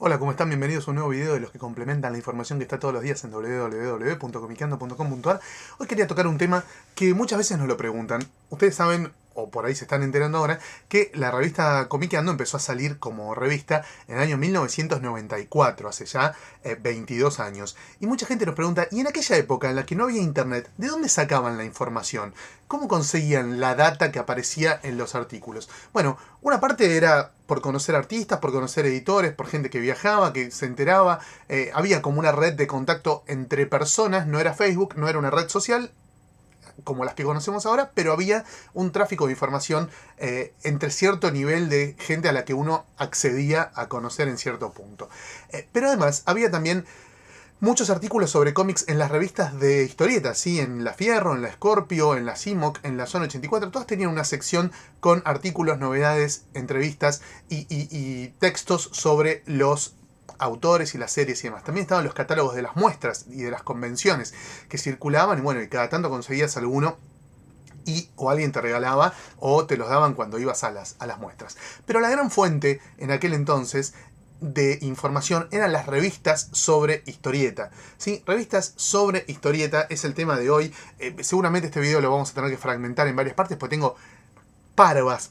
Hola, ¿cómo están? Bienvenidos a un nuevo video de los que complementan la información que está todos los días en www.comiqueando.com.ar. Hoy quería tocar un tema que muchas veces nos lo preguntan. Ustedes saben, o por ahí se están enterando ahora, que la revista Comiqueando empezó a salir como revista en el año 1994, hace ya 22 años. Y mucha gente nos pregunta, ¿y en aquella época en la que no había internet, de dónde sacaban la información? ¿Cómo conseguían la data que aparecía en los artículos? Bueno, una parte era por conocer artistas, por conocer editores, por gente que viajaba, que se enteraba. Había como una red de contacto entre personas, no era Facebook, no era una red social como las que conocemos ahora, pero había un tráfico de información entre cierto nivel de gente a la que uno accedía a conocer en cierto punto. Pero además había también muchos artículos sobre cómics en las revistas de historietas, ¿sí? En La Fierro, en La Scorpio, en la CIMOC, en la Zona 84, todas tenían una sección con artículos, novedades, entrevistas y textos sobre los autores y las series y demás. También estaban los catálogos de las muestras y de las convenciones que circulaban y bueno, y cada tanto conseguías alguno y o alguien te regalaba o te los daban cuando ibas a las muestras. Pero la gran fuente en aquel entonces de información eran las revistas sobre historieta. ¿Sí? Revistas sobre historieta es el tema de hoy. Seguramente este video lo vamos a tener que fragmentar en varias partes porque tengo parvas.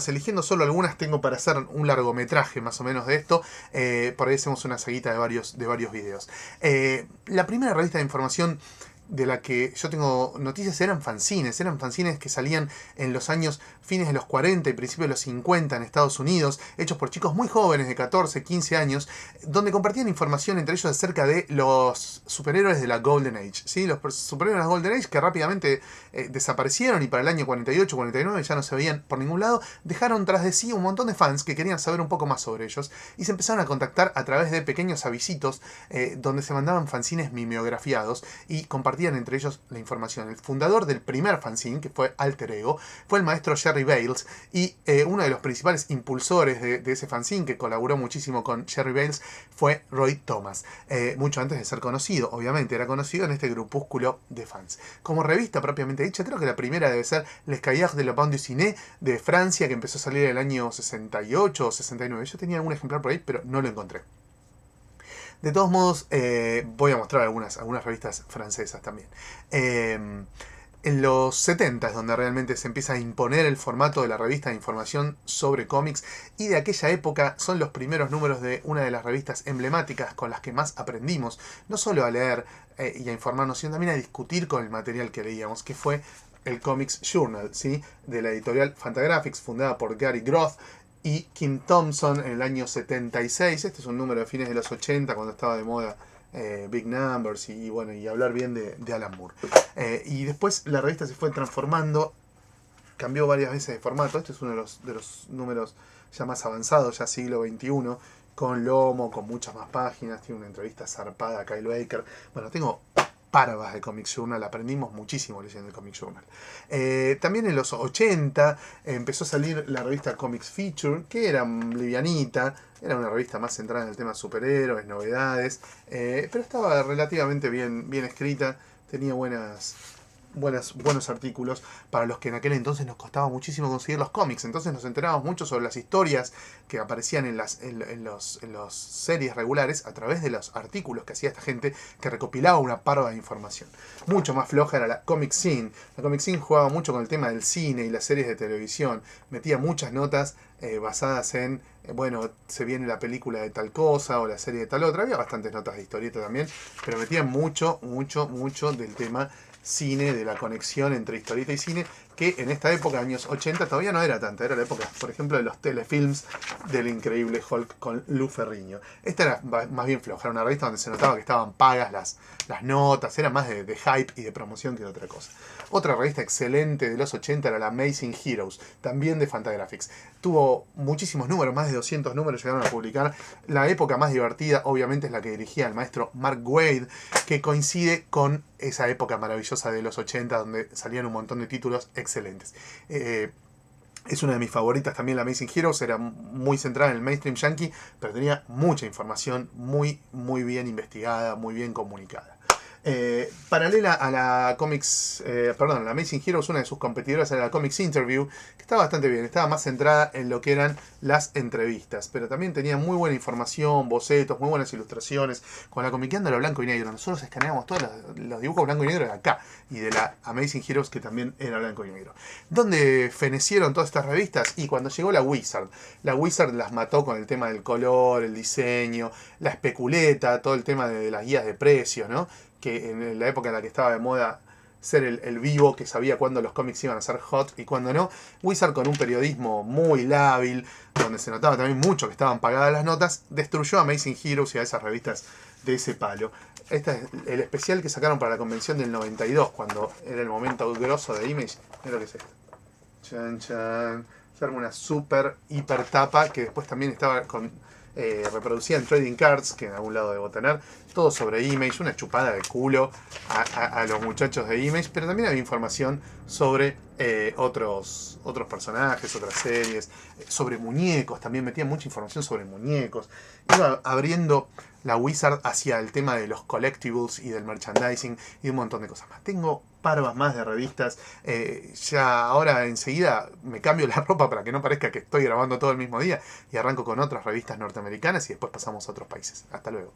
Eligiendo solo algunas tengo para hacer un largometraje más o menos de esto. Por ahí hacemos una saguita de varios videos. La primera revista de información de la que yo tengo noticias eran fanzines que salían en los años fines de los 40 y principios de los 50 en Estados Unidos, hechos por chicos muy jóvenes de 14, 15 años, donde compartían información entre ellos acerca de los superhéroes de la Golden Age, ¿sí? Los superhéroes de la Golden Age que rápidamente desaparecieron y para el año 48, 49 ya no se veían por ningún lado, dejaron tras de sí un montón de fans que querían saber un poco más sobre ellos y se empezaron a contactar a través de pequeños avisitos donde se mandaban fanzines mimeografiados y compartían entre ellos la información. El fundador del primer fanzine, que fue Alter Ego, fue el maestro Jerry Bales y uno de los principales impulsores de ese fanzine, que colaboró muchísimo con Jerry Bales, fue Roy Thomas. Mucho antes de ser conocido, obviamente, era conocido en este grupúsculo de fans. Como revista propiamente dicha, creo que la primera debe ser Les Cahiers de la Bande Dessinée de Francia, que empezó a salir en el año 68 o 69. Yo tenía algún ejemplar por ahí, pero no lo encontré. De todos modos, voy a mostrar algunas revistas francesas también. En los 70 es donde realmente se empieza a imponer el formato de la revista de información sobre cómics y de aquella época son los primeros números de una de las revistas emblemáticas con las que más aprendimos, no solo a leer y a informarnos, sino también a discutir con el material que leíamos, que fue el Comics Journal, ¿sí? De la editorial Fantagraphics, fundada por Gary Groth y Kim Thompson en el año 76. Este es un número de fines de los 80, cuando estaba de moda Big Numbers y bueno, y hablar bien de Alan Moore. Y después la revista se fue transformando, cambió varias veces de formato. Este es uno de los números ya más avanzados, ya siglo XXI, con lomo, con muchas más páginas. Tiene una entrevista zarpada a Kyle Baker. Bueno, tengo parvas de Comics Journal, aprendimos muchísimo leyendo el Comics Journal. También en los 80 empezó a salir la revista Comics Feature, que era livianita, era una revista más centrada en el tema de superhéroes, novedades, pero estaba relativamente bien escrita, tenía buenos artículos para los que en aquel entonces nos costaba muchísimo conseguir los cómics. Entonces nos enterábamos mucho sobre las historias que aparecían en las series regulares a través de los artículos que hacía esta gente que recopilaba una parva de información. Mucho más floja era la Comic Scene. La Comic Scene jugaba mucho con el tema del cine y las series de televisión. Metía muchas notas basadas en, bueno, se viene la película de tal cosa o la serie de tal otra. Había bastantes notas de historieta también, pero metía mucho del tema cine, de la conexión entre historieta y cine, que en esta época, años 80, todavía no era tanta. Era la época, por ejemplo, de los telefilms del Increíble Hulk con Lou Ferrigno. Esta era más bien floja, era una revista donde se notaba que estaban pagas las notas, era más de hype y de promoción que de otra cosa. Otra revista excelente de los 80 era la Amazing Heroes, también de Fantagraphics. Tuvo muchísimos números, más de 200 números llegaron a publicar. La época más divertida, obviamente, es la que dirigía el maestro Mark Waid, que coincide con esa época maravillosa de los 80, donde salían un montón de títulos excelentes. Es una de mis favoritas también, la Amazing Heroes. Era muy centrada en el mainstream yankee, pero tenía mucha información muy bien investigada, muy bien comunicada. Paralela a la Comics, perdón, la Amazing Heroes, una de sus competidoras era la Comics Interview, que estaba bastante bien, estaba más centrada en lo que eran las entrevistas, pero también tenía muy buena información, bocetos, muy buenas ilustraciones, con la Comiqueando lo blanco y negro. Nosotros escaneábamos todos los dibujos blanco y negro de acá, y de la Amazing Heroes, que también era blanco y negro. ¿Dónde fenecieron todas estas revistas? Y cuando llegó la Wizard las mató con el tema del color, el diseño, la especuleta, todo el tema de las guías de precios, ¿no? Que en la época en la que estaba de moda ser el vivo que sabía cuándo los cómics iban a ser hot y cuándo no. Wizard, con un periodismo muy lábil, donde se notaba también mucho que estaban pagadas las notas, destruyó a Amazing Heroes y a esas revistas de ese palo. Este es el especial que sacaron para la convención del 92, cuando era el momento grosso de Image. Mira lo que es esto. Chan, chan. Se arma una super hiper tapa que después también estaba reproducida en Trading Cards, que en algún lado debo tener, todo sobre Image, una chupada de culo a los muchachos de Image, pero también había información sobre otros personajes, otras series, sobre muñecos, también metían mucha información sobre muñecos, iba abriendo la Wizard hacia el tema de los collectibles y del merchandising y un montón de cosas más. Tengo parvas más de revistas. Ya ahora enseguida me cambio la ropa para que no parezca que estoy grabando todo el mismo día y arranco con otras revistas norteamericanas y después pasamos a otros países. Hasta luego.